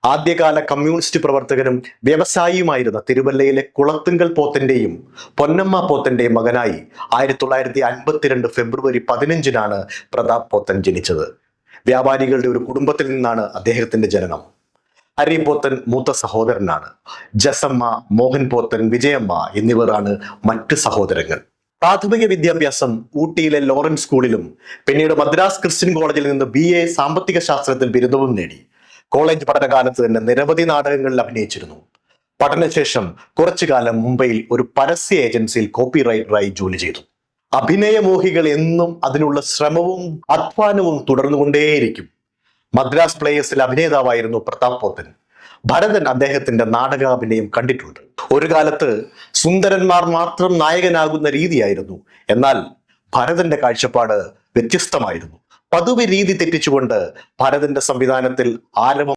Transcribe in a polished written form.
ആദ്യകാല കമ്മ്യൂണിസ്റ്റ് പ്രവർത്തകനും വ്യവസായിയുമായിരുന്ന തിരുവല്ലയിലെ കുളത്തുങ്കൽ പോത്തന്റെയും പൊന്നമ്മ പോത്തന്റെയും മകനായി 1952 ഫെബ്രുവരി 15-നാണ് പ്രതാപ് പോത്തൻ ജനിച്ചത്. വ്യാപാരികളുടെ ഒരു കുടുംബത്തിൽ നിന്നാണ് അദ്ദേഹത്തിന്റെ ജനനം. ഹരി പോത്തൻ മൂത്ത സഹോദരനാണ്. ജസമ്മ, മോഹൻ പോത്തൻ, വിജയമ്മ എന്നിവരാണ് മറ്റ് സഹോദരങ്ങൾ. പ്രാഥമിക വിദ്യാഭ്യാസം ഊട്ടിയിലെ ലോറൻസ് സ്കൂളിലും പിന്നീട് മദ്രാസ് ക്രിസ്ത്യൻ കോളേജിൽ നിന്ന് BA സാമ്പത്തിക ശാസ്ത്രത്തിൽ ബിരുദവും നേടി. കോളേജ് പഠനകാലത്ത് തന്നെ നിരവധി നാടകങ്ങളിൽ അഭിനയിച്ചിരുന്നു. പഠനശേഷം കുറച്ചു കാലം മുംബൈയിൽ ഒരു പരസ്യ ഏജൻസിയിൽ കോപ്പി റൈറ്ററായി ജോലി ചെയ്തു. അഭിനയമോഹികൾ എന്നും അതിനുള്ള ശ്രമവും അധ്വാനവും തുടർന്നുകൊണ്ടേയിരിക്കും. മദ്രാസ് പ്ലേയേഴ്സിൽ അഭിനേതാവായിരുന്നു പ്രതാപ് പോത്തൻ. ഭരതൻ അദ്ദേഹത്തിന്റെ നാടകാഭിനയം കണ്ടിട്ടുണ്ട്. ഒരു കാലത്ത് സുന്ദരന്മാർ മാത്രം നായകനാകുന്ന രീതിയായിരുന്നു. എന്നാൽ ഭരതന്റെ കാഴ്ചപ്പാട് വ്യത്യസ്തമായിരുന്നു. പതിവ് രീതി തെറ്റിച്ചുകൊണ്ട് ഭരതന്റെ സംവിധാനത്തിൽ ആരവം